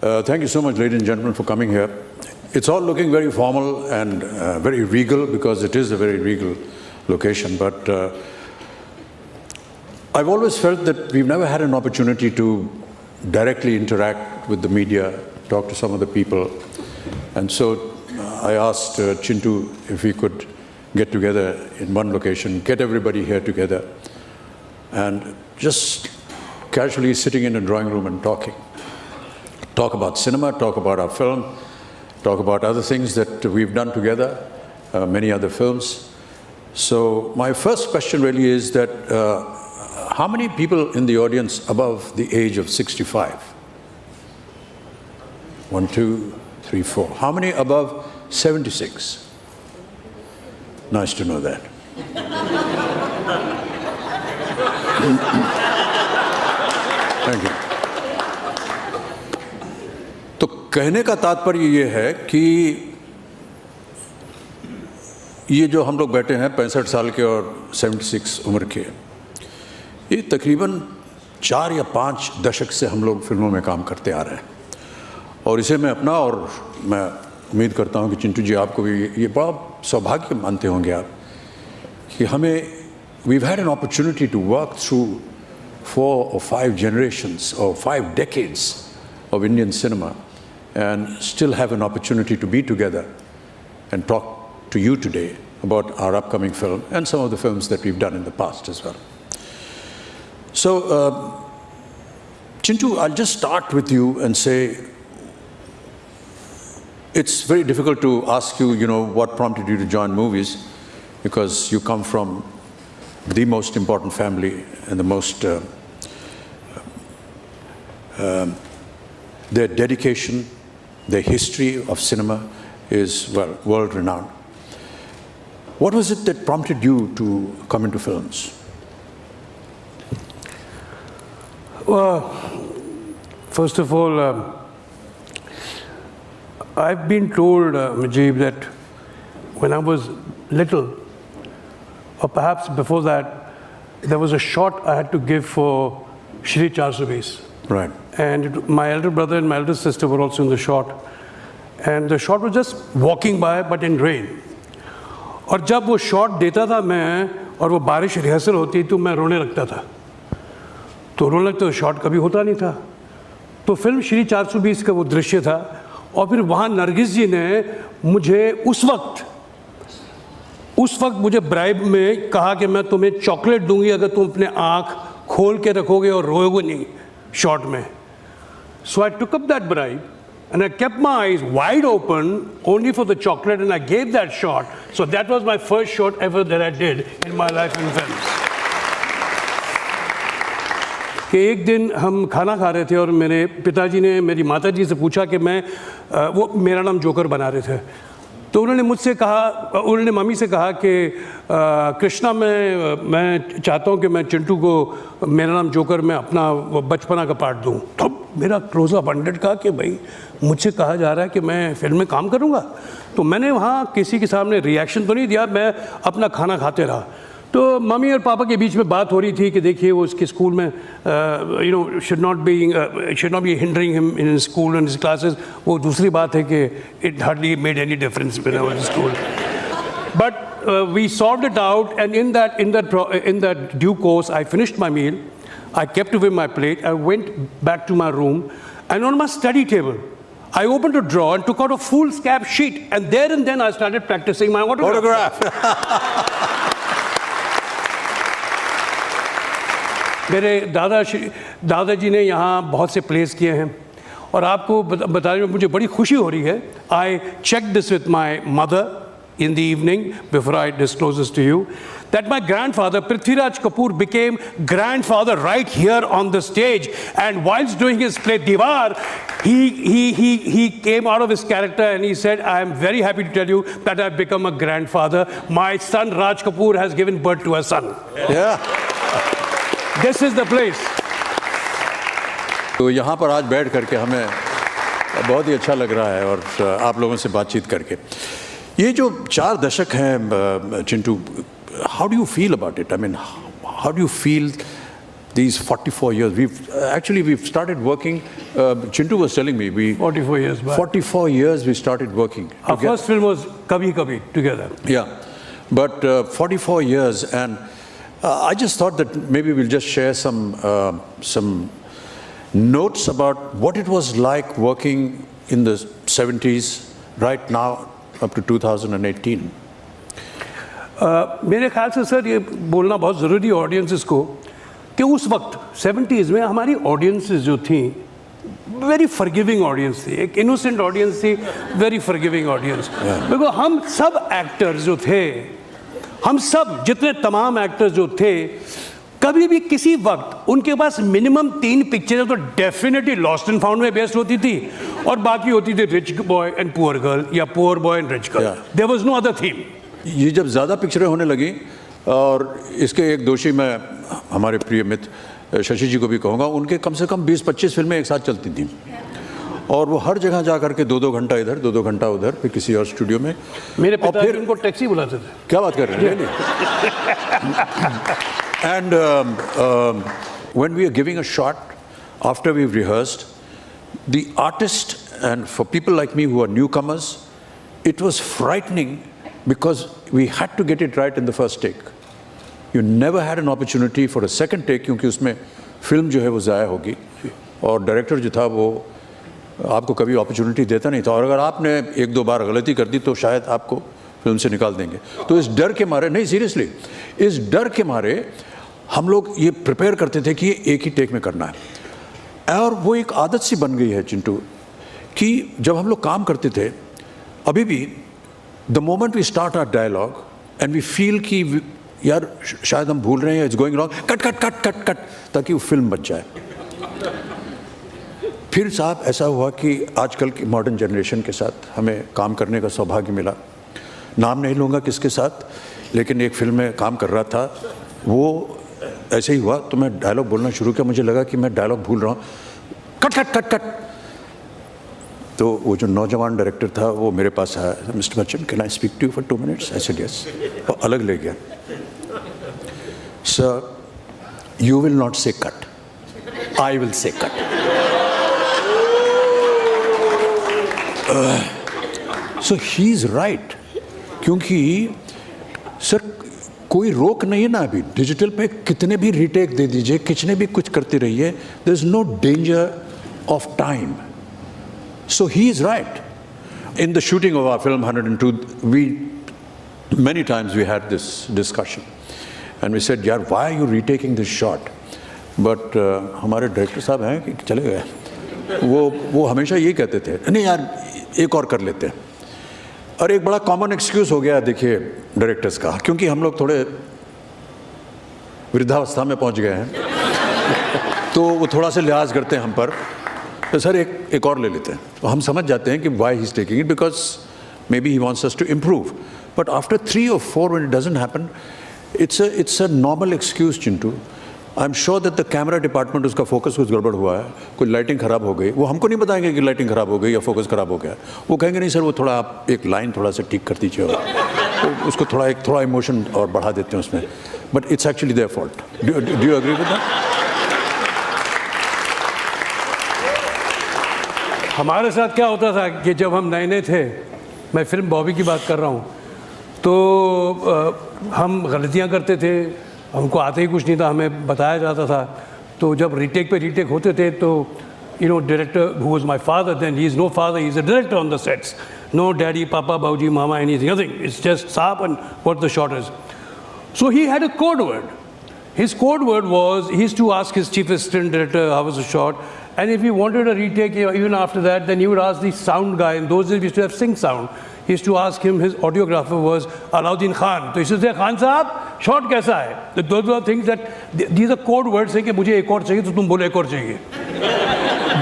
Thank you so much, ladies and gentlemen, for coming here. It's all looking very formal and very regal because it is a very regal location. But I've always felt that we've never had an opportunity to directly interact with the media, talk to some of the people. And so I asked Chintu if we could get together in one location, get everybody here together, and just casually sitting in a drawing room and talking. Talk about cinema, talk about our film, talk about other things that we've done together, many other films. So my first question really is that how many people in the audience above the age of 65? 1, 2, 3, 4. How many above 76? Nice to know that. Thank you. तो कहने का तात्पर्य ये है कि ये जो हम लोग बैठे हैं 65 साल के और 76 उम्र के, ये तकरीबन 4 या 5 दशक से हम लोग फिल्मों में काम करते आ रहे हैं। और इसे मैं अपना और मैं उम्मीद करता हूँ कि चिंटू जी आपको भी ये बड़ा सौभाग्य मानते होंगे आप कि हमें we've had an opportunity to work through 4 or 5 generations or 5 decades of Indian cinema and still have an opportunity to be together and talk to you today about our upcoming film and some of the films that we've done in the past as well. So, Chintu, I'll just start with you and say, it's very difficult to ask you, what prompted you to join movies, because you come from the most important family and the most, their dedication, their history of cinema is, well, world-renowned. What was it that prompted you to come into films? Well, first of all, I've been told, Mujib, that when I was little, or perhaps before that, there was a shot I had to give for Shri 420. Right. And my elder brother and my elder sister were also in the shot. And the shot was just walking by, but in rain. और जब वो shot देता था मैं और वो बारिश rehearsal होती तो मैं रोने लगता था। तो रोने लगता तो शॉट कभी होता नहीं था। तो फिल्म श्री 420 का वो दृश्य था और फिर वहाँ नरगिस जी ने मुझे उस वक्त मुझे ब्राइब में कहा कि मैं तुम्हें चॉकलेट दूंगी अगर तुम अपने आँख खोल के रखोगे और रोओगे नहीं शॉट में। So I took up that bribe and I kept my eyes wide open only for the chocolate and I gave that shot. So that was my first shot ever that I did in my life in films. कि एक दिन हम खाना खा रहे थे और मेरे पिताजी ने मेरी माताजी से पूछा कि वो मेरा नाम जोकर बना रहे थे। तो उन्होंने मम्मी से कहा कि कृष्णा मैं चाहता हूँ कि मैं चिंटू को मेरा नाम जोकर में अपना बचपना का पार्ट दूँ। तब मेरा क्लोज अप 100 कहा कि भाई मुझसे कहा जा रहा है कि मैं फिल्म में काम करूँगा। तो मैंने वहाँ किसी के सामने रिएक्शन तो नहीं दिया, मैं अपना खाना खाते रहा। तो मम्मी और पापा के बीच में बात हो रही थी कि देखिए वो उसके स्कूल में should not be hindering him in his school and his classes। वो दूसरी बात है कि it hardly made any difference when I was in school। But we solved it out, and in that due course I finished my meal, I kept away my plate, I went back to my room, and on my study table I opened a drawer and took out a foolscap sheet, and there and then I started practicing my autograph। मेरे दादाजी ने यहाँ बहुत से place किए हैं और आपको बताने में मुझे बड़ी खुशी हो रही है। I checked this with my mother in the evening before I disclose this to you, that my grandfather Prithviraj Kapoor became grandfather right here on the stage, and whilst doing his play Diwar, he came out of his character and he said, I am very happy to tell you that I've become a grandfather. My son Raj Kapoor has given birth to a son। Yeah. This is the place। तो यहाँ पर आज बैठ करके हमें बहुत ही अच्छा लग रहा है और आप लोगों से बातचीत करके। ये जो 4 दशक हैं Chintu, how do you feel about it? I mean, how do you feel these 44 years. We've started working. Chintu was telling me 44 years back. 44 years we started working. Our first film was Kabhi Kabhi together. Yeah, but 44 years, and I just thought that maybe we'll just share some notes about what it was like working in the 70s, right now up to 2018. मेरे ख्याल से sir ये बोलना बहुत ज़रूरी है audiences को कि उस वक्त 70s में हमारी ऑडियंसेस जो थी वेरी फॉरगिविंग ऑडियंस थी, एक इनोसेंट ऑडियंस थी, वेरी फॉरगिविंग ऑडियंस। बिकॉज हम सब एक्टर्स जो थे, हम सब जितने तमाम एक्टर्स जो थे, कभी भी किसी वक्त उनके पास मिनिमम 3 पिक्चरें तो डेफिनेटली लॉस्ट एंड फाउंड में बेस्ट होती थी, और बाकी होती थी rich boy and poor girl या poor boy and rich girl. There was no other theme. ये जब ज़्यादा पिक्चरें होने लगी, और इसके एक दोषी मैं हमारे प्रिय मित्र शशि जी को भी कहूँगा, उनके कम से कम 20-25 फिल्में एक साथ चलती थी, और वो हर जगह जा करके 2-2 घंटा इधर, 2-2 घंटा उधर, फिर किसी और स्टूडियो में। मेरे पिता उनको टैक्सी बुलाते थे। क्या बात कर रहे हैं? And when we are giving a shot, after we've rehearsed, the artist, and for people like me who are newcomers, it was frightening because we had to get it right in the first take. You never had an opportunity for a second take, क्योंकि उसमें film जो है वो ज़ाया होगी, और director जो था वो आपको कभी अपॉर्चुनिटी देता नहीं था, और अगर आपने 1-2 बार गलती कर दी तो शायद आपको फिल्म से निकाल देंगे। तो इस डर के मारे, नहीं सीरियसली, इस डर के मारे हम लोग ये प्रिपेयर करते थे कि ये एक ही टेक में करना है। और वो एक आदत सी बन गई है चिंटू, कि जब हम लोग काम करते थे, अभी भी the moment we start our dialogue and we feel कि यार शायद हम भूल रहे हैं, it's going wrong, cut cut cut cut cut, ताकि वो फिल्म बच जाए। फिर साहब ऐसा हुआ कि आजकल की मॉडर्न जनरेशन के साथ हमें काम करने का सौभाग्य मिला। नाम नहीं लूँगा किसके साथ, लेकिन एक फिल्म में काम कर रहा था, वो ऐसे ही हुआ तो मैं डायलॉग बोलना शुरू किया, मुझे लगा कि मैं डायलॉग भूल रहा हूँ, कट कट कट कट। तो वो जो नौजवान डायरेक्टर था वो मेरे पास आया, mister Bachchan can I speak to you for 2 minutes? I said yes. और अलग ले गया, sir you will not say cut, I will say cut. So he is right, क्योंकि सर कोई रोक नहीं है ना, अभी डिजिटल पे कितने भी रीटेक दे दीजिए, कितने भी कुछ करते रहिए, there is no danger of time. So he is right. In the shooting of our film 102, many times we had this discussion and we said, यार why are you retaking this shot? But हमारे director साहब हैं कि चले गए, वो हमेशा यही कहते थे, नहीं यार एक और कर लेते हैं। और एक बड़ा कॉमन एक्सक्यूज़ हो गया देखिए डायरेक्टर्स का, क्योंकि हम लोग थोड़े वृद्धावस्था में पहुंच गए हैं, तो वो थोड़ा सा लिहाज करते हैं हम पर, तो सर एक और ले लेते हैं। तो हम समझ जाते हैं कि why he is taking it, because maybe he wants us to improve. But after 3 or 4 when it doesn't happen, it's a normal excuse, Chintu. I am sure that the camera department, उसका focus कुछ गड़बड़ हुआ है, कोई lighting ख़राब हो गई, वो हमको नहीं बताएंगे कि लाइटिंग ख़राब हो गई या फोकस ख़राब हो गया। वो कहेंगे नहीं सर, वो थोड़ा आप एक लाइन थोड़ा सा ठीक कर दीजिए, तो उसको थोड़ा इमोशन और बढ़ा देते हैं उसमें, but it's actually their fault. Do you agree with that? हमारे साथ क्या होता था कि जब हम नए नए थे, मैं फिल्म बॉबी की बात कर रहा हूँ, तो हम गलतियाँ करते थे, हमको आते ही कुछ नहीं था, हमें बताया जाता था। तो जब रीटेक पे रीटेक होते थे तो director who was my father then, he is no father, he is a director on the sets. No daddy, papa, bauji, mama, anything, nothing. It's just saap and what the shot is. So he had a code word. His code word was, he used to ask his chief assistant director how was the shot, and if he wanted a retake, even after that, then he would ask the sound guy. In those days we used to have sync sound. He used to ask him, his audiographer was Alauddin Khan. So he used to say, Khan Sahab, shot kaisa hai? Those are things that, these are code words saying कि मुझे एक और चाहिए तो तुम बोलो एक और चाहिए.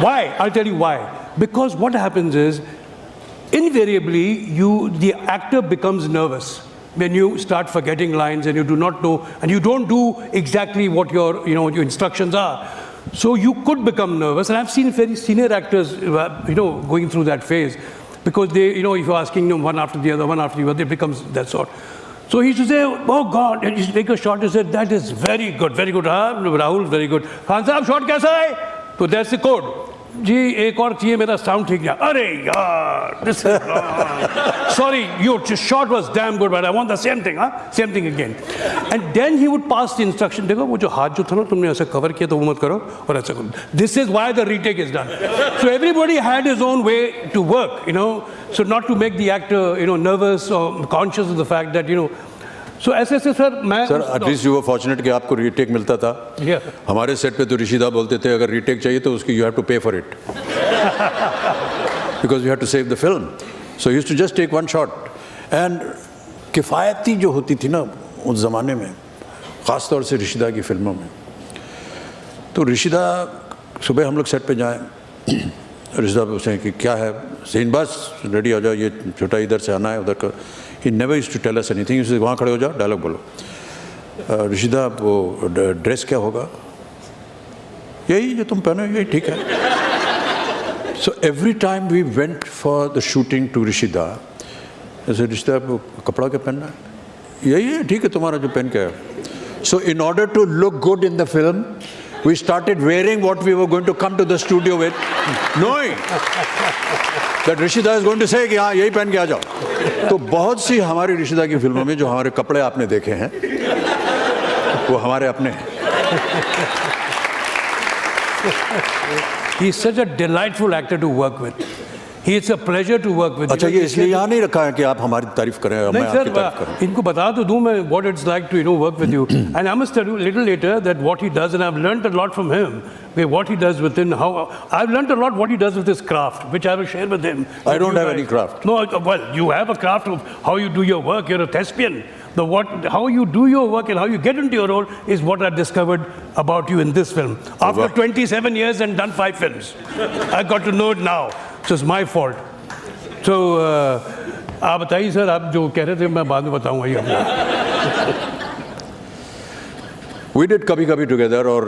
Why? I'll tell you why. Because what happens is, invariably, the actor becomes nervous when you start forgetting lines and you do not know, and you don't do exactly what your instructions are. So you could become nervous, and I've seen very senior actors, going through that phase, because they, if you're asking them one after the other, it becomes that sort. So he used to say, oh God, and he used to take a shot and say, that is very good, Rahul, very good. Khan Sahab, shot kaisa hai? So that's the code. जी एक और चाहिए मेरा sound ठीक गया अरे यार this is wrong. Sorry, your shot was damn good but I want the same thing again. And then he would pass the instruction, देखो वो जो हाथ जो था ना तुमने ऐसे कवर किया तो वो मत करो और ऐसा करो. This is why the retake is done. So everybody had his own way to work, you know, so not to make the actor, you know, nervous or conscious of the fact that, you know. So ऐसे sir मैं sir at least you were fortunate कि आपको retake मिलता था. हमारे set पे तो ऋषिदा बोलते थे अगर रीटेक चाहिए तो उसकी you have to pay for it because you have to save the film. So used to just take one shot. And किफ़ायती जो होती थी ना उस ज़माने में, ख़ास तौर से ऋषिदा की फिल्मों में, तो ऋषिदा सुबह हम लोग सेट पे जाएं, ऋषिदा पूछें कि क्या है सीन, बस रेडी हो जाओ, ये छोटा इधर से आना है उधर का. He never used to tell us anything. He said, वहाँ खड़े हो जाओ, डायलॉग बोलो. ऋषिदा वो ड्रेस क्या होगा, यही जो तुम पहनो यही ठीक है. So every time we went for the shooting to ऋषिदा, ऐसे ऋषिदा वो कपड़ा क्या पहनना है, यही है ठीक है तुम्हारा जो पहन के है. So in order to look good in the film, we started wearing what we were going to come to the studio with, knowing that ऋषिदा is going to say कि हाँ यही पहन के आ जाओ. तो बहुत सी हमारी ऋषिदा की फिल्मों में जो हमारे कपड़े आपने देखे हैं वो हमारे अपने हैं. He is such a delightful actor to work with. He is a pleasure to work with. अच्छा, ये इसलिए यहाँ नहीं रखा है कि आप हमारी तारीफ करें और मैं आपकी तारीफ करूं. इनको बता तो दूं मैं what it's like to, you know, work with you. And I must tell you a little later that what he does, and I've learned a lot from him, what he does within, how I've learned a lot what he does with his craft, which I will share with him. I don't have any craft. No, well, you have a craft of how you do your work. You're a thespian. How you do your work and how you get into your role is what I discovered about you in this film. After 27 years and done 5 films, I got to know it now. So it's my fault. So आप बताइए sir, आप जो कह रहे थे मैं बाद में बताऊंगा ये. We did कभी कभी together, और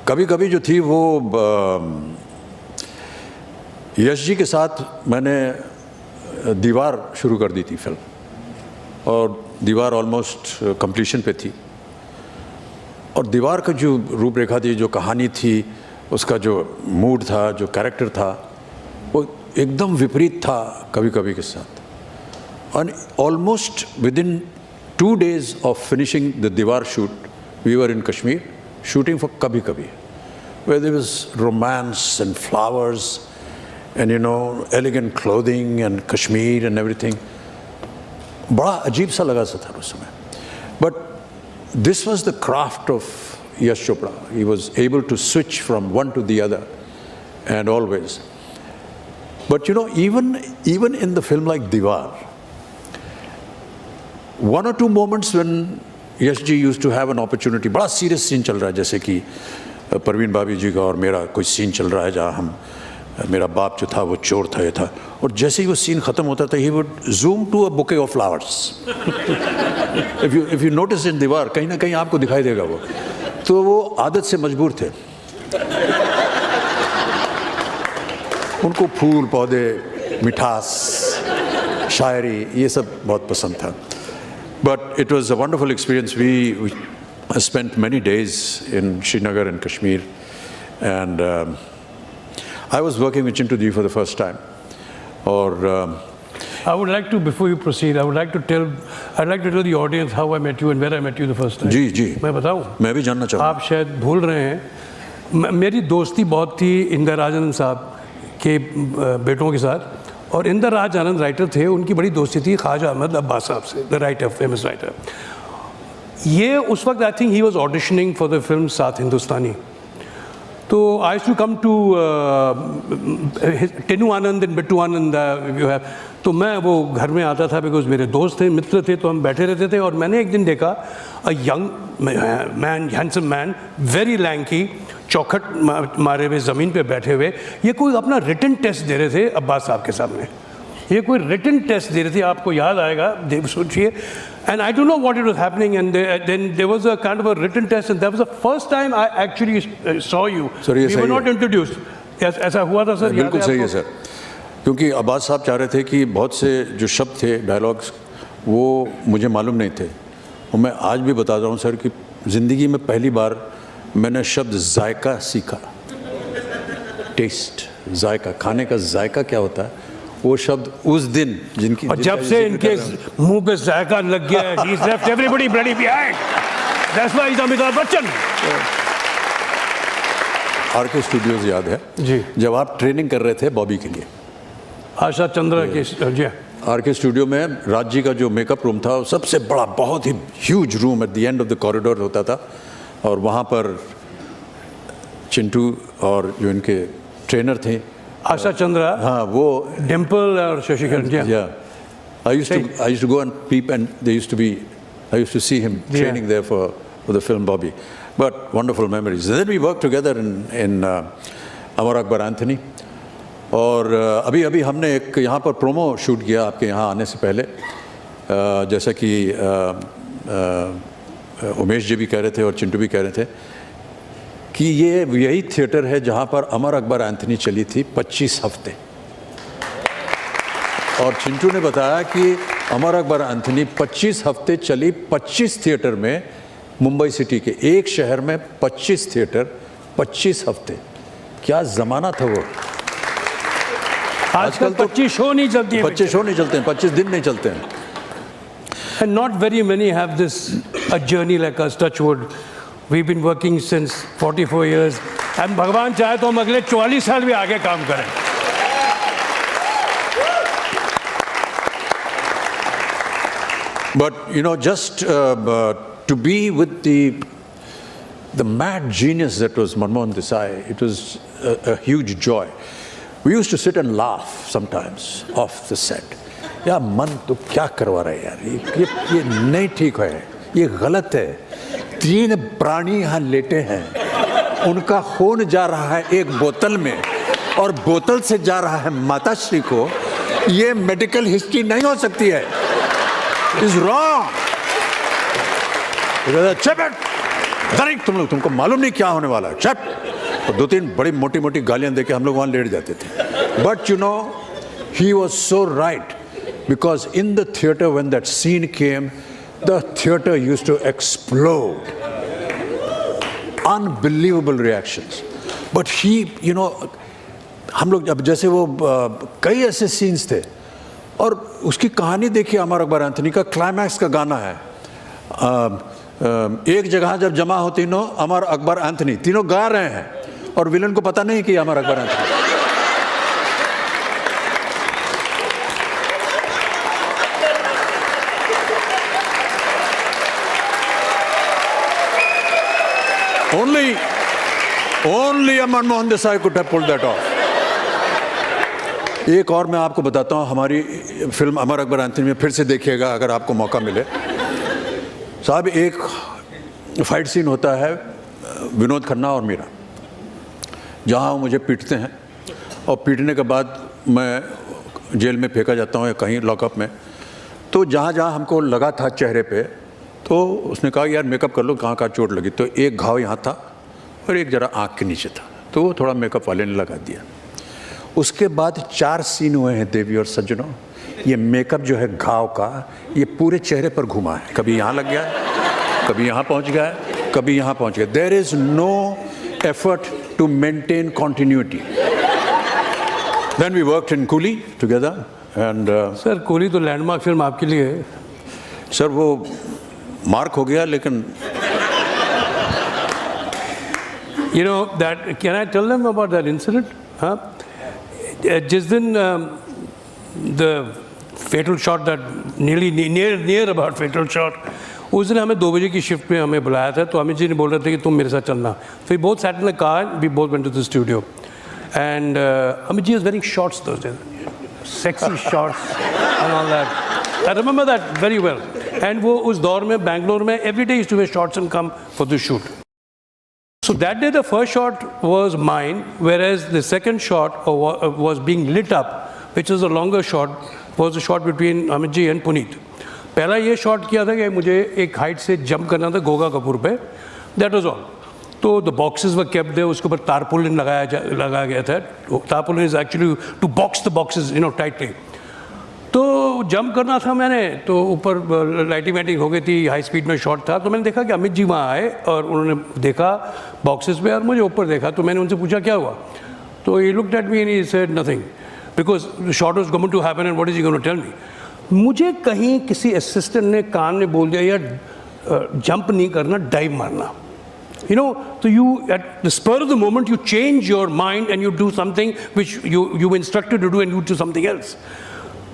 कभी कभी जो थी वो यश जी के साथ मैंने दीवार शुरू कर दी थी फिल्म, और दीवार ऑलमोस्ट कंप्लीशन पे थी. और दीवार का जो रूपरेखा थी, जो कहानी थी, उसका जो मूड था, जो कैरेक्टर था, वो एकदम विपरीत था कभी कभी के साथ. और almost with in 2 days of finishing the दीवार shoot, we were in Kashmir shooting for कभी कभी, where there was romance and flowers and, you know, elegant clothing and Kashmir and everything. बड़ा अजीब सा लगा सा था उस समय. But this was the craft of Yash Chopra. He was able to switch from one to the other, and always. But you know, even in the film like Diwar, 1 or 2 moments when Yash ji used to have an opportunity, बड़ा serious scene चल रहा है, जैसे कि परवीन भाभी जी का और मेरा कोई scene चल रहा है जहाँ हम, मेरा बाप जो था वो चोर था, ये था, और जैसे ही वो सीन ख़त्म होता था, he would zoom to a bouquet of flowers. If you notice in दीवार, कहीं ना कहीं आपको दिखाई देगा वो. तो वो आदत से मजबूर थे. उनको फूल पौधे, मिठास, शायरी, ये सब बहुत पसंद था. But it was a wonderful experience. We spent many days in Srinagar and Kashmir, and I was working with Chintu Ji for the first time. Or I would like to, before you proceed, I'd like to tell the audience how I met you and where I met you the first time. जी जी, मैं बताऊं? मैं भी जानना चाहूँगा. आप शायद भूल रहे हैं, मेरी दोस्ती बहुत थी इंदिरा राज आनंद साहब के बेटों के साथ, और इंदिरा राज आनंद राइटर थे, उनकी बड़ी दोस्ती थी ख्वाजा अहमद अब्बास साहब से, द राइटर, फेमस राइटर. ये उस वक्त I think he was auditioning for the film Saat Hindustani. तो I too come to Tinnu Anand and Bittu Anand you have. तो मैं वो घर में आता था, बिकॉज मेरे दोस्त थे, मित्र थे, तो हम बैठे रहते थे. और मैंने एक दिन देखा a young man, handsome man, very lanky, चौखट मारे हुए ज़मीन पे बैठे हुए, ये कोई अपना रिटन टेस्ट दे रहे थे अब्बास साहब के सामने. ये कोई रिटन टेस्ट दे रहे थे, आपको याद आएगा, सोचिए. And I don't know what it was happening, and then there was a kind of a written test, and that was the first time I actually saw you. Sir, ये we were not introduced. ऐसा हुआ था sir? बिल्कुल सही है sir, क्योंकि अब्बास साहब चाह रहे थे कि बहुत से जो शब्द थे, डायलॉग्स, वो मुझे मालूम नहीं थे। और मैं आज भी बता रहा हूँ सर कि ज़िंदगी में पहली बार मैंने शब्द जायका सीखा। टेस्ट, जायका, खाने का जायका क्या होता है, वो शब्द उस दिन जिनकी और जब से इनके मुंह पे जायका लग गया है, he's left everybody bloody behind. That's why he's Amitabh Bachchan. RK studios याद है जी, जब आप ट्रेनिंग कर रहे थे बॉबी के लिए, आशा चंद्रा के जी, आरके स्टूडियो में राज जी का जो मेकअप रूम था, वो सबसे बड़ा बहुत ही huge room at the end of the corridor होता था। और वहाँ पर चिंटू और जो इनके ट्रेनर थे, आशा चंद्रा, हाँ, वो डिम्पल और शशिकरण जी, yeah, I used to go and peep, and I used to see him training there for the film Bobby. But wonderful memories. Then we worked together in Amar Akbar Anthony. और अभी हमने एक यहाँ पर प्रोमो शूट किया आपके यहाँ आने से पहले, जैसा कि उमेश जी भी कह रहे थे और चिंटू भी कह रहे थे कि ये यही थिएटर है जहाँ पर अमर अकबर एंथनी चली थी 25 हफ्ते। और चिंटू ने बताया कि अमर अकबर एंथनी 25 हफ्ते चली 25 थिएटर में, मुंबई सिटी के एक शहर में 25 थिएटर 25 हफ्ते। क्या ज़माना था वो। आजकल तो 25 शो नहीं चलती है, 25 शो नहीं चलते हैं, 25 दिन नहीं चलते हैं। And not very many have this a journey like us, touch wood. We've been working since 44 years. And भगवान चाहे तो हम अगले 44 साल भी आगे काम करें। But you know, just to be with the mad genius that was Manmohan Desai, it was a huge joy. We used to sit and laugh sometimes off the set. यार मन तो क्या करवा रहा है यार, ये नहीं ठीक है, ये गलत है। 3 प्राणी यहाँ लेटे हैं, उनका खून जा रहा है एक बोतल में और बोतल से जा रहा है माताश्री को। ये मेडिकल हिस्ट्री नहीं हो सकती है। Is wrong. तुमको मालूम नहीं क्या होने वाला है, चुप। और 2-3 बड़ी मोटी मोटी गालियां देके हम लोग वहां लेट जाते थे। But you know, he was so right, because in the theater when that scene came, the theater used to explode. Unbelievable reactions. But he, you know, हम लोग अब जैसे वो कई ऐसे सीन्स थे, और उसकी कहानी देखिए। अमर अकबर एंथनी का क्लाइमैक्स का गाना है, एक जगह जब जमा हो तीनों, अमर अकबर एंथनी, तीनों गा रहे हैं और विलन को पता नहीं कि Amar Akbar Anthony. Only Manmohan Desai could have pulled that off. एक और मैं आपको बताता हूँ, हमारी फिल्म अमर अकबर एंथनी में फिर से देखिएगा अगर आपको मौका मिले साहब। एक फाइट सीन होता है विनोद खन्ना और मेरा, जहाँ वो मुझे पीटते हैं और पीटने के बाद मैं जेल में फेंका जाता हूँ या कहीं लॉकअप में। तो जहाँ जहाँ हमको लगा था चेहरे पे, तो उसने कहा यार मेकअप कर लो, कहाँ कहाँ चोट लगी। तो एक घाव यहाँ था और एक ज़रा आँख के नीचे था, तो वो थोड़ा मेकअप वाले ने लगा दिया। उसके बाद 4 सीन हुए हैं देवी और सज्जनों। ये मेकअप जो है घाव का, ये पूरे चेहरे पर घुमा है, कभी यहाँ लग गया है, कभी यहाँ पहुँच गया है, कभी यहाँ पहुँच गया। There is no effort to maintain continuity. Then we worked in Coolie together and sir Coolie तो लैंडमार्क फिल्म आपके लिए है। सर वो मार्क हो गया, लेकिन You know that, can I tell them about that incident? Huh? जिस दिन the fatal shot, that near about fatal shot, उस दिन हमें 2 बजे की शिफ्ट में हमें बुलाया था। तो अमित जी ने बोल रहे थे कि तुम मेरे साथ चलना। So we both sat in the car, we both went to the studio, and Amit ji was wearing shorts those days, sexy shorts and all that. I remember that very well. And वो उस दौर में बैंगलोर में every day used to wear shorts and come for the shoot. So that day the first shot was mine, whereas the second shot was being lit up, which was a longer shot, was a shot between Amit ji and Puneet. पहला ये shot किया था कि मुझे एक height से jump करना था गोगा कपूर पे, that was all. तो the boxes were kept there, उसके ऊपर तारपुलिन लगाया गया था। Tarpaulin is actually to box the boxes, you know, tightly. तो जंप करना था मैंने, तो ऊपर लाइटिंग वाइटिंग हो गई थी, हाई स्पीड में शॉट था, तो मैंने देखा कि अमित जी वहाँ आए और उन्होंने देखा बॉक्सेस पे और मुझे ऊपर देखा। तो मैंने उनसे पूछा क्या हुआ, तो he looked at me and he said nothing because the shot was going to happen and what is he going to tell me. मुझे कहीं किसी असिस्टेंट ने कान में बोल दिया यार जंप नहीं करना, डाइव मारना। You know, so you at the spur of the moment you change your mind and you do something which you were instructed to do and you do something else.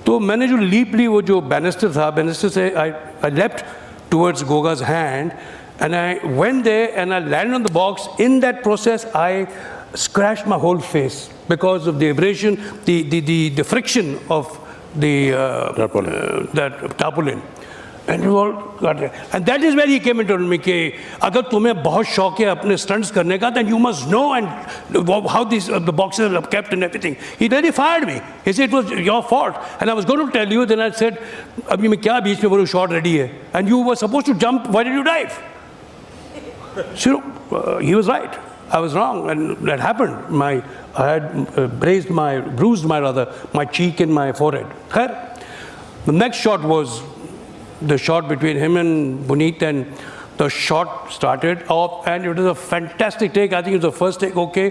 तो मैंने जो leap ली, वो जो banister था, banister से I leapt towards Goga's hand and I went there and I landed on the box. In that process, I scratched my whole face because of the abrasion, the friction of the that tarpaulin. And we all got it. And that is where he came into me कि अगर तुम्हें बहुत शौक है अपने stunts करने का, then you must know and how these the boxes are kept and everything. He really fired me. He said it was your fault. And I was going to tell you, then I said, अभी मैं क्या बीच में बोलूँ, shot ready है. And you were supposed to jump. Why did you dive? So he was right. I was wrong, and that happened. I had bruised my cheek and my forehead. The next shot was the shot between him and Puneet, and the shot started off and it was a fantastic take. I think it was the first take, okay.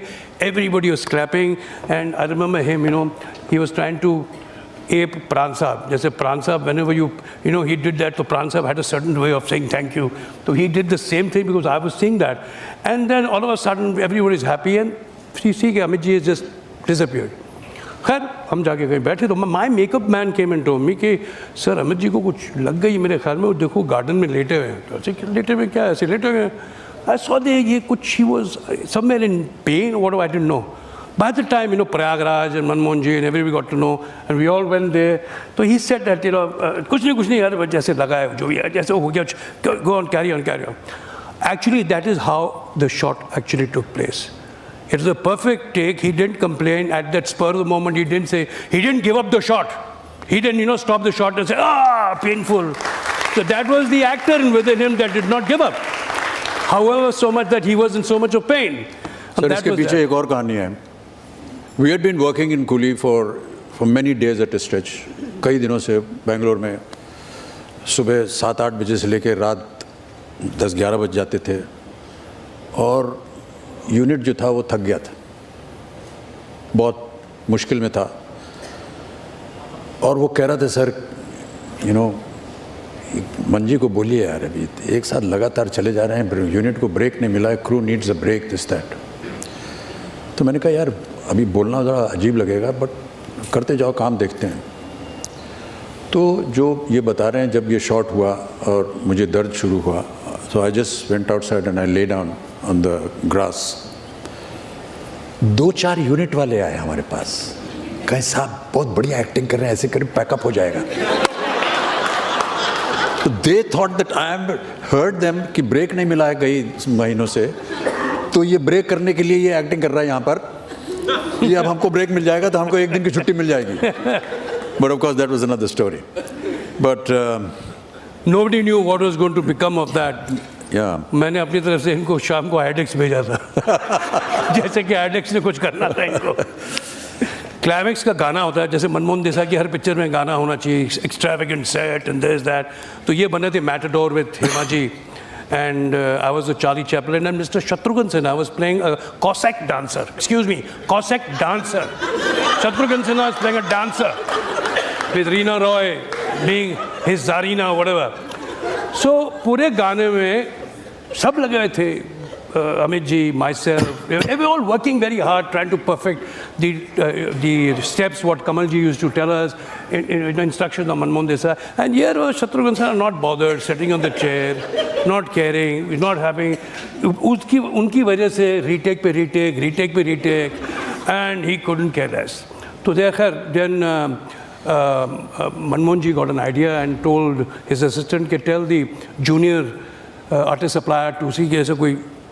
Everybody was clapping and I remember him, you know, he was trying to ape Pran Sahab. Jaise Pran Sahab, whenever you know, he did that, so Pran Sahab had a certain way of saying thank you. So he did the same thing because I was seeing that. And then all of a sudden everybody is happy and you see Amit ji has just disappeared. खैर हम जाके कहीं बैठे तो my makeup man came and told me कि sir Amit ji को कुछ लग गई मेरे ख्याल में, वो देखो गार्डन में लेटे हुए हैं। तो ऐसे लेटे हुए क्या, ऐसे लेटे हुए हैं। आई सॉ दे ये कुछ he was somewhere in pen, what I didn't know. By the time, you know, Prayagraj and Manmohan ji and everybody got to know, and we all went there. So he said that, you know, कुछ नहीं यार, जैसे लगा है जो भी है, जैसे हो गया, go on, carry on, carry on. Actually, that is how the shot actually took place. It was a perfect take. He didn't complain at that spur of the moment. He didn't say, he didn't give up the shot. He didn't, you know, stop the shot and say, painful. So that was the actor within him that did not give up. However, so much that he was in so much of pain. Sir, इसके पीछे एक और कहानी है. We had been working in Coolie for many days at a stretch. कई दिनों से बेंगलोर में सुबह 7-8 बजे से लेकर रात 10-11 बज जाते थे और यूनिट जो था वो थक गया था, बहुत मुश्किल में था और वो कह रहा था सर यू नो मंजी को बोलिए यार अभी एक साथ लगातार चले जा रहे हैं, यूनिट को ब्रेक नहीं मिला है, crew needs a break this that. तो मैंने कहा यार अभी बोलना ज़रा अजीब लगेगा बट करते जाओ, काम देखते हैं। तो जो ये बता रहे हैं जब ये शॉट हुआ और मुझे दर्द शुरू हुआ, so I just went outside and I lay down on the grass. 2-4 unit वाले आए हमारे पास, कहे साहब बहुत बढ़िया एक्टिंग कर रहे हैं, ऐसे करीब पैकअप हो जाएगा। तो they thought that I am heard them कि ब्रेक नहीं मिला है कई महीनों से, तो ये ब्रेक करने के लिए ये एक्टिंग कर रहा है यहाँ पर, ये अब हमको ब्रेक मिल जाएगा तो हमको एक दिन की छुट्टी मिल जाएगी। But of course that was another story, but nobody knew what was going to become of that. मैंने अपनी तरफ से इनको शाम को हेडेक्स भेजा था जैसे कि हेडेक्स ने कुछ करना था इनको। क्लाइमैक्स का गाना होता है, जैसे मनमोहन देसाई की हर पिक्चर में गाना होना चाहिए, extravagant set and this that. तो ये बने थे matador with Hema ji and I was a Charlie Chaplin and Mr. Shatrughan Sinha was playing a Cossack dancer. Excuse me, Cossack dancer. Shatrughan Sinha was playing a dancer with Reena Roy being his Zarina or whatever. So पूरे गाने में सब लगे हुए थे, Amit ji, myself, we were all working very hard trying to perfect the steps what Kamal ji used to tell us in instructions of Manmohan Desai. And here was Shatrughan Sinha not bothered, sitting on the chair, not caring, not having, उनकी वजह से retake पे retake, and he couldn't care less. So then Manmohan ji got an idea and told his assistant to tell the junior artist supplier to see कि ऐसा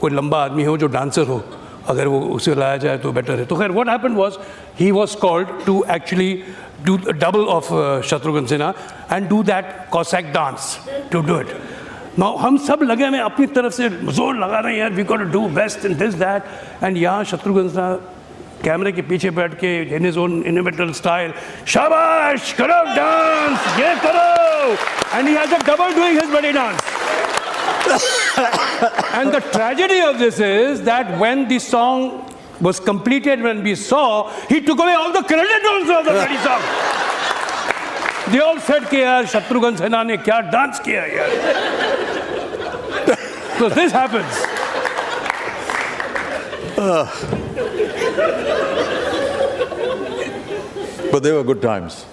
कोई लंबा आदमी हो जो डांसर हो, अगर वो उसे लाया जाए तो बेटर है। तो खैर what happened was he was called to actually do a double of Shatrughan Sinha and do that Cossack dance to do it. Now हम सब लगे हमें अपनी तरफ से जोर लगा रहे हैं यार, we got to do best and this that, and यहाँ Shatrughan Sinha कैमरे के पीछे बैठ के in his own inimitable style, शाबाश करो डांस, ये करो, and he has a double doing his bloody dance. And the tragedy of this is that when the song was completed, when we saw, he took away all the credit also of the bloody song. They all said कि यार शत्रुघ्न सिन्हा ने क्या dance किया यार. So this happens. But they were good times.